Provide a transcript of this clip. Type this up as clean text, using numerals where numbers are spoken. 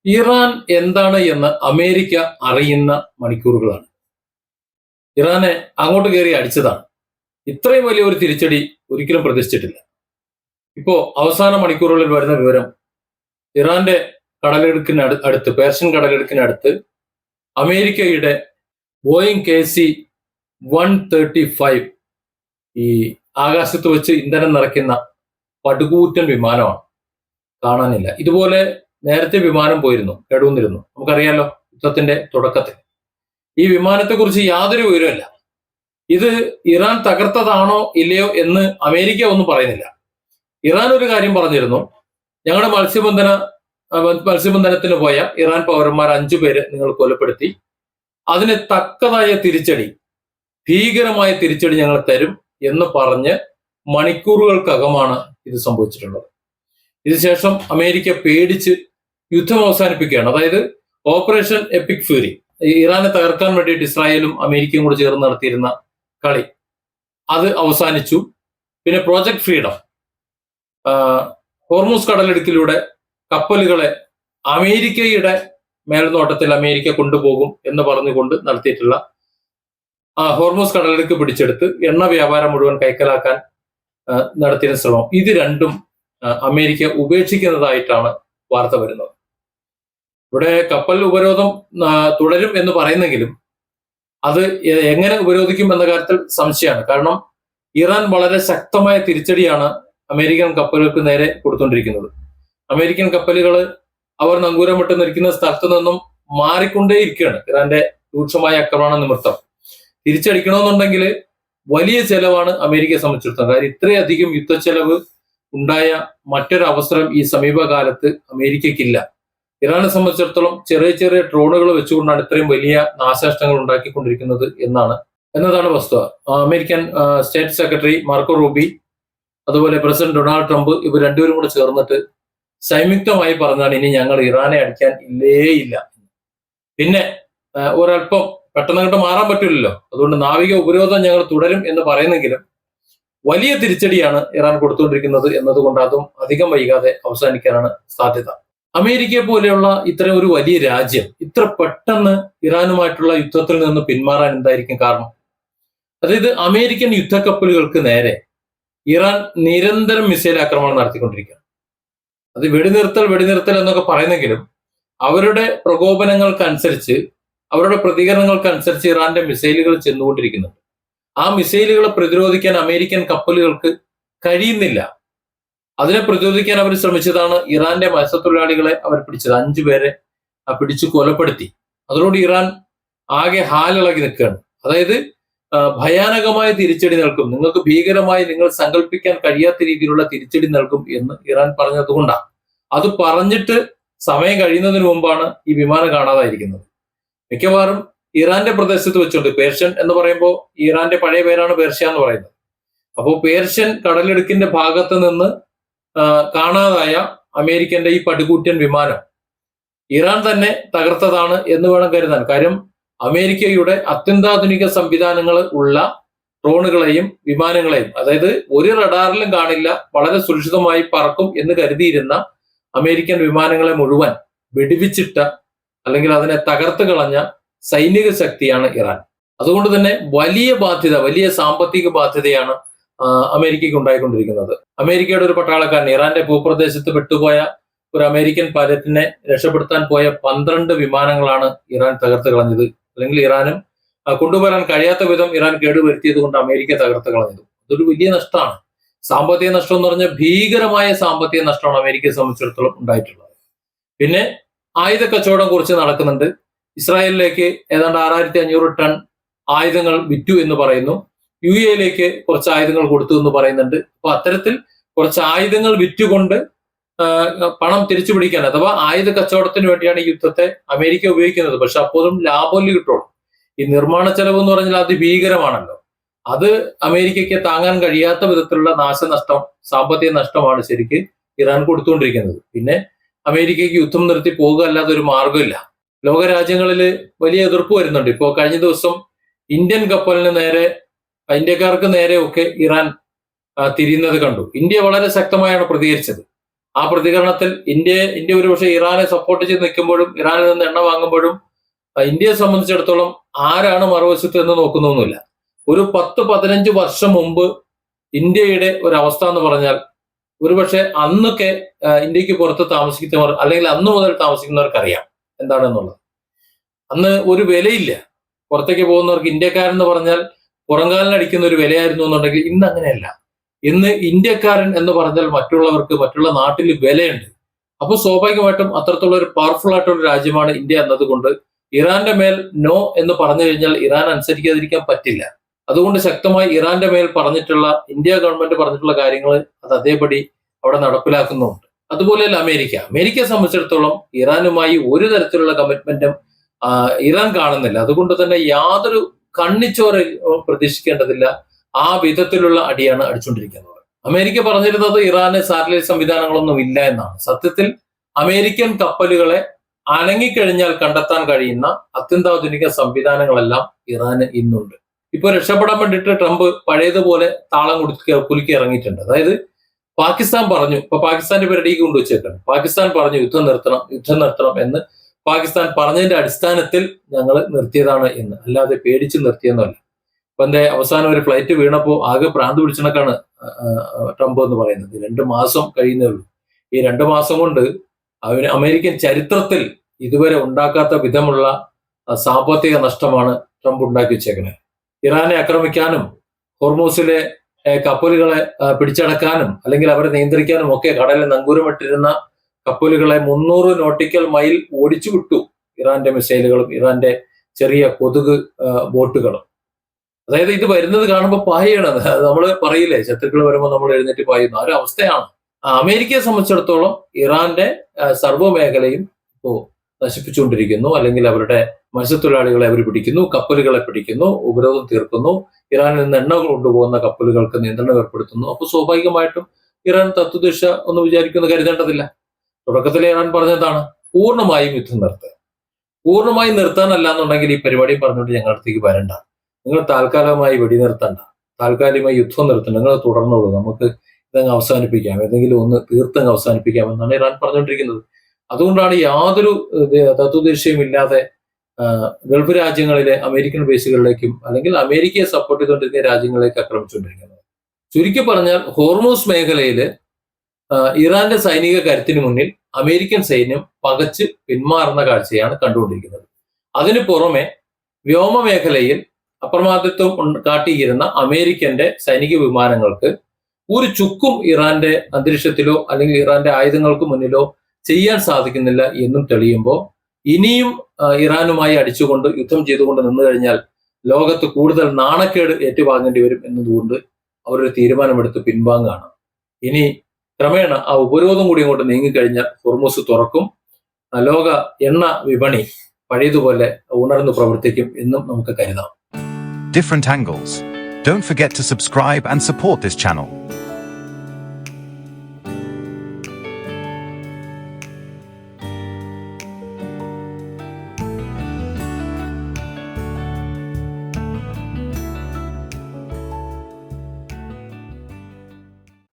Iran എന്താണ് എന്ന് America അറിയുന്ന മണിക്കൂറുകളാണ്. ഇറാനെ അങ്ങോട്ട് കയറി അടിച്ചതാണ്. ഇത്രയും വലിയ ഒരു തിരിച്ചടി ഒരിക്കലും പ്രതീക്ഷിച്ചിട്ടില്ല. ഇപ്പോ അവസാന മണിക്കൂറുകളിൽ വരുന്ന വിവരം, ഇറാന്റെ കടലിടുക്കിന് അടുത്ത്, പേർഷ്യൻ കടലിടുക്കിനടുത്ത് അമേരിക്കയുടെ ബോയിങ് KC-135 ഈ ആകാശത്ത് വെച്ച് ഇന്ധനം നിറയ്ക്കുന്ന പടുകൂറ്റൻ വിമാനമാണ്. കാണാനില്ല. ഇതുപോലെ നേരത്തെ വിമാനം പോയിരുന്നു, കേടുവന്നിരുന്നു. നമുക്കറിയാലോ, യുദ്ധത്തിന്റെ തുടക്കത്തിൽ. ഈ വിമാനത്തെ കുറിച്ച് യാതൊരു വിവരമില്ല. ഇത് ഇറാൻ തകർത്തതാണോ ഇല്ലയോ എന്ന് അമേരിക്ക ഒന്നും പറയുന്നില്ല. ഇറാൻ ഒരു കാര്യം പറഞ്ഞിരുന്നു, ഞങ്ങളുടെ മത്സ്യബന്ധനത്തിന് പോയ ഇറാൻ പൗരന്മാർ 5 പേര് നിങ്ങൾ കൊലപ്പെടുത്തി, അതിന് തക്കതായ തിരിച്ചടി, ഭീകരമായ തിരിച്ചടി ഞങ്ങൾ തരും എന്ന് പറഞ്ഞ് മണിക്കൂറുകൾക്കകമാണ് ഇത് സംഭവിച്ചിട്ടുള്ളത്. ഇതിനുശേഷം അമേരിക്ക പേടിച്ച് യുദ്ധം അവസാനിപ്പിക്കുകയാണ്. അതായത് ഓപ്പറേഷൻ എപ്പിക് ഫ്യൂരി, ഇറാനെ തകർക്കാൻ വേണ്ടിയിട്ട് ഇസ്രായേലും അമേരിക്കയും കൂടി ചേർന്ന് നടത്തിയിരുന്ന കളി, അത് അവസാനിച്ചു. പിന്നെ പ്രോജക്ട് ഫ്രീഡം, ഹോർമൂസ് കടലിടുക്കിലൂടെ കപ്പലുകളെ അമേരിക്കയുടെ മേൽനോട്ടത്തിൽ അമേരിക്ക കൊണ്ടുപോകും എന്ന് പറഞ്ഞുകൊണ്ട് നടത്തിയിട്ടുള്ള ഹോർമൂസ് കടലിടുക്ക് പിടിച്ചെടുത്ത് എണ്ണ വ്യാപാരം മുഴുവൻ കൈക്കലാക്കാൻ നടത്തിയ ശ്രമം, ഇത് രണ്ടും അമേരിക്ക ഉപേക്ഷിക്കുന്നതായിട്ടാണ് വാർത്ത വരുന്നത്. ഇവിടെ കപ്പൽ ഉപരോധം തുടരും എന്ന് പറയുന്നെങ്കിലും അത് എങ്ങനെ ഉപരോധിക്കും എന്ന കാര്യത്തിൽ സംശയമാണ്. കാരണം ഇറാൻ വളരെ ശക്തമായ തിരിച്ചടിയാണ് അമേരിക്കൻ കപ്പലുകൾക്ക് നേരെ കൊടുത്തുകൊണ്ടിരിക്കുന്നത്. അമേരിക്കൻ കപ്പലുകൾ അവർ നങ്കൂരമിട്ട് നിൽക്കുന്ന സ്ഥലത്തു നിന്നും മാറിക്കൊണ്ടേയിരിക്കുകയാണ് ഇറാന്റെ രൂക്ഷമായ ആക്രമണ നിമിത്തം. തിരിച്ചടിക്കണമെന്നുണ്ടെങ്കിൽ വലിയ ചെലവാണ് അമേരിക്കയെ സംബന്ധിച്ചിടത്തോളം. കാര്യം ഇത്രയധികം യുദ്ധച്ചെലവ് ഉണ്ടായ മറ്റൊരു അവസരം ഈ സമീപകാലത്ത് അമേരിക്കയ്ക്കില്ല. ഇറാനെ സംബന്ധിച്ചിടത്തോളം ചെറിയ ചെറിയ ഡ്രോണുകൾ വെച്ചുകൊണ്ടാണ് ഇത്രയും വലിയ നാശനഷ്ടങ്ങൾ ഉണ്ടാക്കിക്കൊണ്ടിരിക്കുന്നത് എന്നതാണ് വസ്തുത. American state secretary Marco Ruby, അതുപോലെ പ്രസിഡന്റ് ഡൊണാൾഡ് ട്രംപ്, ഇവർ രണ്ടുപേരും കൂടെ ചേർന്നിട്ട് സംയുക്തമായി പറഞ്ഞാണ് ഇനി ഞങ്ങൾ ഇറാനെ അടിക്കാൻ ഇല്ല. പിന്നെ ഒരല്പം പെട്ടെന്ന് മാറാൻ പറ്റില്ലല്ലോ, അതുകൊണ്ട് നാവിക ഉപരോധം ഞങ്ങൾ തുടരും എന്ന് പറയുന്നെങ്കിലും വലിയ തിരിച്ചടിയാണ് ഇറാൻ കൊടുത്തുകൊണ്ടിരിക്കുന്നത് എന്നതുകൊണ്ട് അതും അധികം വൈകാതെ അവസാനിക്കാനാണ് സാധ്യത. അമേരിക്കയെ പോലെയുള്ള ഇത്തരം ഒരു വലിയ രാജ്യം ഇത്ര പെട്ടെന്ന് ഇറാനുമായിട്ടുള്ള യുദ്ധത്തിൽ നിന്ന് പിന്മാറാൻ എന്തായിരിക്കും കാരണം? അതായത് അമേരിക്കൻ യുദ്ധക്കപ്പലുകൾക്ക് നേരെ ഇറാൻ നിരന്തരം മിസൈൽ ആക്രമണം നടത്തിക്കൊണ്ടിരിക്കുകയാണ്. അത് വെടിനിർത്തൽ എന്നൊക്കെ പറയുന്നെങ്കിലും അവരുടെ പ്രകോപനങ്ങൾക്കനുസരിച്ച്, അവരുടെ പ്രതികരണങ്ങൾക്കനുസരിച്ച് ഇറാന്റെ മിസൈലുകൾ ചെന്നുകൊണ്ടിരിക്കുന്നുണ്ട്. ആ മിസൈലുകളെ പ്രതിരോധിക്കാൻ അമേരിക്കൻ കപ്പലുകൾക്ക് കഴിയുന്നില്ല. അതിനെ പ്രതിരോധിക്കാൻ അവർ ശ്രമിച്ചതാണ് ഇറാന്റെ മത്സ്യത്തൊഴിലാളികളെ അവർ പിടിച്ചത്. 5 പേരെ പിടിച്ചു കൊലപ്പെടുത്തി. അതോടുകൂടി ഇറാൻ ആകെ ഹാലിളകി നിൽക്കുകയാണ്. അതായത് ഭയാനകമായ തിരിച്ചടി നൽകും, നിങ്ങൾക്ക് ഭീകരമായി നിങ്ങൾ സങ്കല്പിക്കാൻ കഴിയാത്ത രീതിയിലുള്ള തിരിച്ചടി നൽകും എന്ന് ഇറാൻ പറഞ്ഞതുകൊണ്ടാണ്. അത് പറഞ്ഞിട്ട് സമയം കഴിയുന്നതിന് മുമ്പാണ് ഈ വിമാനം കാണാതായിരിക്കുന്നത്. മിക്കവാറും ഇറാന്റെ പ്രദേശത്ത് വെച്ചുകൊണ്ട്, പേർഷ്യൻ എന്ന് പറയുമ്പോൾ ഇറാന്റെ പഴയ പേരാണ് പേർഷ്യ എന്ന് പറയുന്നത്. അപ്പോൾ പേർഷ്യൻ കടലിടുക്കിന്റെ ഭാഗത്ത് നിന്ന് കാണാതായ അമേരിക്കന്റെ ഈ പടുകൂറ്റൻ വിമാനം ഇറാൻ തന്നെ തകർത്തതാണ് എന്ന് വേണം കരുതാൻ. കാര്യം അമേരിക്കയുടെ അത്യന്താധുനിക സംവിധാനങ്ങൾ ഉള്ള ഡ്രോണുകളെയും വിമാനങ്ങളെയും, അതായത് ഒരു റഡാറിലും കാണില്ല, വളരെ സുരക്ഷിതമായി പറക്കും എന്ന് കരുതിയിരുന്ന അമേരിക്കൻ വിമാനങ്ങളെ മുഴുവൻ വെടിവെച്ചിട്ട, അല്ലെങ്കിൽ അതിനെ തകർത്ത് കളഞ്ഞ സൈനിക ശക്തിയാണ് ഇറാൻ. അതുകൊണ്ട് തന്നെ വലിയ സാമ്പത്തിക ബാധ്യതയാണ് അമേരിക്കയ്ക്ക് ഉണ്ടായിക്കൊണ്ടിരിക്കുന്നത്. അമേരിക്കയുടെ ഒരു പട്ടാളക്കാരൻ ഇറാന്റെ ഭൂപ്രദേശത്ത് വിട്ടുപോയ ഒരു അമേരിക്കൻ പൈലറ്റിനെ രക്ഷപ്പെടുത്താൻ പോയ 12 വിമാനങ്ങളാണ് ഇറാൻ തകർത്ത് കളഞ്ഞത്. അല്ലെങ്കിൽ ഇറാനും കൊണ്ടുവരാൻ കഴിയാത്ത വിധം ഇറാൻ കേടുവരുത്തിയത് കൊണ്ട് അമേരിക്ക തകർത്ത് കളഞ്ഞത്. അതൊരു വലിയ നഷ്ടമാണ്. സാമ്പത്തിക നഷ്ടം എന്ന് പറഞ്ഞാൽ ഭീകരമായ സാമ്പത്തിക നഷ്ടമാണ് അമേരിക്കയെ സംബന്ധിച്ചിടത്തോളം ഉണ്ടായിട്ടുള്ളത്. പിന്നെ ആയുധ കച്ചവടം കുറിച്ച് നടക്കുന്നുണ്ട്. ഇസ്രായേലിലേക്ക് ഏതാണ്ട് 6500 ടൺ ആയുധങ്ങൾ വിറ്റു എന്ന് പറയുന്നു. UAE കുറച്ച് ആയുധങ്ങൾ കൊടുത്തു എന്ന് പറയുന്നുണ്ട്. അപ്പൊ അത്തരത്തിൽ കുറച്ച് ആയുധങ്ങൾ വിറ്റുകൊണ്ട് പണം തിരിച്ചു പിടിക്കാൻ, അഥവാ ആയുധ കച്ചവടത്തിന് വേണ്ടിയാണ് ഈ യുദ്ധത്തെ അമേരിക്ക ഉപയോഗിക്കുന്നത്. പക്ഷെ അപ്പോഴും ലാഭമല്ലേ കിട്ടുള്ളൂ. ഈ നിർമ്മാണ ചെലവ് എന്ന് പറഞ്ഞാൽ അതിഭീകരമാണല്ലോ. അത് അമേരിക്കയ്ക്ക് താങ്ങാൻ കഴിയാത്ത വിധത്തിലുള്ള നാശനഷ്ടം, സാമ്പത്തിക നഷ്ടമാണ് ശരിക്ക് ഇറാൻ കൊടുത്തുകൊണ്ടിരിക്കുന്നത്. പിന്നെ അമേരിക്കയ്ക്ക് യുദ്ധം നിർത്തി പോകുക അല്ലാതെ ഒരു മാർഗമില്ല. ലോകരാജ്യങ്ങളിൽ വലിയ എതിർപ്പ് വരുന്നുണ്ട്. ഇപ്പോൾ കഴിഞ്ഞ ദിവസം ഇന്ത്യൻ കപ്പലിന് നേരെ, ഇന്ത്യക്കാർക്ക് നേരെ ഒക്കെ ഇറാൻ തിരിയുന്നത് കണ്ടു. ഇന്ത്യ വളരെ ശക്തമായാണ് പ്രതികരിച്ചത്. ആ പ്രതികരണത്തിൽ ഇന്ത്യ ഒരുപക്ഷെ ഇറാനെ സപ്പോർട്ട് ചെയ്ത് നിൽക്കുമ്പോഴും ഇറാനിൽ നിന്ന് എണ്ണ വാങ്ങുമ്പോഴും ഇന്ത്യയെ സംബന്ധിച്ചിടത്തോളം ആരാണ് മറുവശത്ത് എന്ന് നോക്കുന്നൊന്നുമില്ല. ഒരു 10-15 വർഷം മുമ്പ് ഇന്ത്യയുടെ ഒരു അവസ്ഥ എന്ന് പറഞ്ഞാൽ ഒരുപക്ഷെ അന്നൊക്കെ ഇന്ത്യക്ക് പുറത്ത് താമസിക്കുന്നവർ അല്ലെങ്കിൽ അന്ന് മുതൽ താമസിക്കുന്നവർക്കറിയാം എന്താണെന്നുള്ളത്. അന്ന് ഒരു വിലയില്ല. പുറത്തേക്ക് പോകുന്നവർക്ക് ഇന്ത്യക്കാരെന്ന് പറഞ്ഞാൽ പുറംകാലിനടിക്കുന്ന ഒരു വിലയായിരുന്നു എന്നുണ്ടെങ്കിൽ ഇന്ന് അങ്ങനെയല്ല. ഇന്ന് ഇന്ത്യക്കാരൻ എന്ന് പറഞ്ഞാൽ മറ്റുള്ളവർക്ക് മറ്റുള്ള നാട്ടിൽ വിലയുണ്ട്. അപ്പോൾ സ്വാഭാവികമായിട്ടും അത്തരത്തിലുള്ള ഒരു പവർഫുൾ ആയിട്ടുള്ള ഒരു രാജ്യമാണ് ഇന്ത്യ എന്നതുകൊണ്ട് ഇറാന്റെ മേൽ നോ എന്ന് പറഞ്ഞു കഴിഞ്ഞാൽ ഇറാൻ അനുസരിക്കാതിരിക്കാൻ പറ്റില്ല. അതുകൊണ്ട് ശക്തമായി ഇറാന്റെ മേൽ പറഞ്ഞിട്ടുള്ള ഇന്ത്യ ഗവൺമെന്റ് പറഞ്ഞിട്ടുള്ള കാര്യങ്ങൾ അത് അതേപടി അവിടെ നടപ്പിലാക്കുന്നുമുണ്ട്. അതുപോലെയല്ല അമേരിക്കയെ സംബന്ധിച്ചിടത്തോളം ഇറാനുമായി ഒരു തരത്തിലുള്ള കമ്മിറ്റ്മെന്റും ഇറാൻ കാണുന്നില്ല. അതുകൊണ്ട് തന്നെ യാതൊരു കണ്ണിച്ചോറ് പ്രതീക്ഷിക്കേണ്ടതില്ല. ആ വിധത്തിലുള്ള അടിയാണ് അടിച്ചുകൊണ്ടിരിക്കുന്നത്. അമേരിക്ക പറഞ്ഞിരുന്നത് ഇറാന് സാറ്റലൈറ്റ് സംവിധാനങ്ങളൊന്നും ഇല്ല എന്നാണ്. സത്യത്തിൽ അമേരിക്കൻ കപ്പലുകളെ അനങ്ങിക്കഴിഞ്ഞാൽ കണ്ടെത്താൻ കഴിയുന്ന അത്യന്താധുനിക സംവിധാനങ്ങളെല്ലാം ഇറാന് ഇന്നുണ്ട്. ഇപ്പൊ രക്ഷപ്പെടാൻ വേണ്ടിയിട്ട് ട്രംപ് പഴയതുപോലെ താളം കുലുക്കി ഇറങ്ങിയിട്ടുണ്ട്. അതായത് പാകിസ്ഥാൻ പറഞ്ഞു, ഇപ്പൊ പാകിസ്ഥാന്റെ പേരടിക്ക് കൊണ്ടുവച്ചേക്കാണ്. പാകിസ്ഥാൻ പറഞ്ഞു യുദ്ധം നിർത്തണം എന്ന് പാകിസ്ഥാൻ പറഞ്ഞതിന്റെ അടിസ്ഥാനത്തിൽ ഞങ്ങൾ നിർത്തിയതാണ് എന്ന്, അല്ലാതെ പേടിച്ച് നിർത്തിയെന്നല്ല. ഇപ്പൊ എന്റെ അവസാനം ഒരു ഫ്ലൈറ്റ് വീണപ്പോ ആകെ ഭ്രാന്ത് പിടിച്ചണക്കാണ് ട്രംപ് എന്ന് പറയുന്നത്. 2 മാസം കഴിയുന്നേ ഉള്ളൂ. ഈ 2 മാസം കൊണ്ട് അമേരിക്കൻ ചരിത്രത്തിൽ ഇതുവരെ ഉണ്ടാക്കാത്ത വിധമുള്ള സാമ്പത്തിക നഷ്ടമാണ് ട്രംപ് ഉണ്ടാക്കി വെച്ചേക്കുന്നത്. ഇറാനെ ആക്രമിക്കാനും ഹോർമൂസിലെ കപ്പലുകളെ പിടിച്ചടക്കാനും അല്ലെങ്കിൽ അവരെ നിയന്ത്രിക്കാനും ഒക്കെ കടലിൽ നങ്കൂരമിട്ടിരുന്ന കപ്പലുകളെ 300 നോട്ടിക്കൽ മൈൽ ഓടിച്ചു വിട്ടു ഇറാന്റെ മിസൈലുകളും ഇറാന്റെ ചെറിയ കൊതുക് ബോട്ടുകളും. അതായത് ഇത് വരുന്നത് കാണുമ്പോൾ പായണത് നമ്മൾ പറയില്ലേ, ശത്രുക്കൾ വരുമ്പോൾ നമ്മൾ എഴുന്നേറ്റ് പായുന്നു. ആ ഒരു അവസ്ഥയാണ്. അമേരിക്കയെ സംബന്ധിച്ചിടത്തോളം ഇറാന്റെ സർവ്വമേഖലയും ഇപ്പോ നശിപ്പിച്ചുകൊണ്ടിരിക്കുന്നു. അല്ലെങ്കിൽ അവരുടെ മത്സ്യത്തൊഴിലാളികളെ അവർ പിടിക്കുന്നു, കപ്പലുകളെ പിടിക്കുന്നു, ഉപരോധം തീർക്കുന്നു, ഇറാനിൽ നിന്ന് എണ്ണ കൊണ്ടുപോകുന്ന കപ്പലുകൾക്ക് നിയന്ത്രണം ഏർപ്പെടുത്തുന്നു. അപ്പോൾ സ്വാഭാവികമായിട്ടും ഇറാൻ തത്വദിശ ഒന്ന് വിചാരിക്കുന്നു കരുതേണ്ടതില്ല. തുടക്കത്തിലെ ഇറാൻ പറഞ്ഞതാണ് പൂർണ്ണമായും യുദ്ധം നിർത്തുക. പൂർണ്ണമായും നിർത്താനല്ല എന്നുണ്ടെങ്കിൽ ഈ പരിപാടി പറഞ്ഞുകൊണ്ട് ഞങ്ങളുടെ അടുത്തേക്ക് വരണ്ട, നിങ്ങൾ താൽക്കാലികമായി വെടിനിർത്തണ്ട, താൽക്കാലികമായി യുദ്ധം നിർത്തണ്ട, നിങ്ങൾ തുടർന്നോളൂ, നമുക്ക് ഇതങ്ങ് അവസാനിപ്പിക്കാം, ഏതെങ്കിലും ഒന്ന് തീർത്തങ്ങ് അവസാനിപ്പിക്കാം എന്നാണ് ഇറാൻ പറഞ്ഞുകൊണ്ടിരിക്കുന്നത്. അതുകൊണ്ടാണ് യാതൊരു തത്വദീക്ഷയും ഇല്ലാതെ ഗൾഫ് രാജ്യങ്ങളിലെ അമേരിക്കൻ ബേസുകളിലേക്കും അല്ലെങ്കിൽ അമേരിക്കയെ സപ്പോർട്ട് ചെയ്തുകൊണ്ടിരുന്ന രാജ്യങ്ങളിലേക്ക് ആക്രമിച്ചുകൊണ്ടിരിക്കുന്നത്. ചുരുക്കി പറഞ്ഞാൽ ഹോർമൂസ് മേഖലയിൽ ഇറാന്റെ സൈനിക കരുത്തിന് മുന്നിൽ അമേരിക്കൻ സൈന്യം പകച്ച് പിന്മാറുന്ന കാഴ്ചയാണ് കണ്ടുകൊണ്ടിരിക്കുന്നത്. അതിനു പുറമെ വ്യോമ മേഖലയിൽ അപ്രമാദിത്വം കാട്ടിയിരുന്ന അമേരിക്കന്റെ സൈനിക വിമാനങ്ങൾക്ക് ഒരു ചുക്കും ഇറാന്റെ അന്തരീക്ഷത്തിലോ അല്ലെങ്കിൽ ഇറാന്റെ ആയുധങ്ങൾക്ക് മുന്നിലോ ചെയ്യാൻ സാധിക്കുന്നില്ല എന്നും തെളിയുമ്പോൾ ഇനിയും ഇറാനുമായി അടിച്ചുകൊണ്ട് യുദ്ധം ചെയ്തുകൊണ്ട് നിന്നു കഴിഞ്ഞാൽ ലോകത്ത് കൂടുതൽ നാണക്കേട് ഏറ്റുവാങ്ങേണ്ടി വരും എന്നതുകൊണ്ട് അവരൊരു തീരുമാനമെടുത്ത് പിൻവാങ്ങാണ്. ഇനി ക്രമേണ ആ ഉപരോധം കൂടി അങ്ങോട്ട് നീങ്ങിക്കഴിഞ്ഞാൽ ഹോർമൂസ് തുറക്കും, ലോക എണ്ണ വിപണി പഴയതുപോലെ ഉണർന്നു പ്രവർത്തിക്കും എന്നും നമുക്ക് കരുതാം. Different angles. Don't forget to subscribe and support this channel.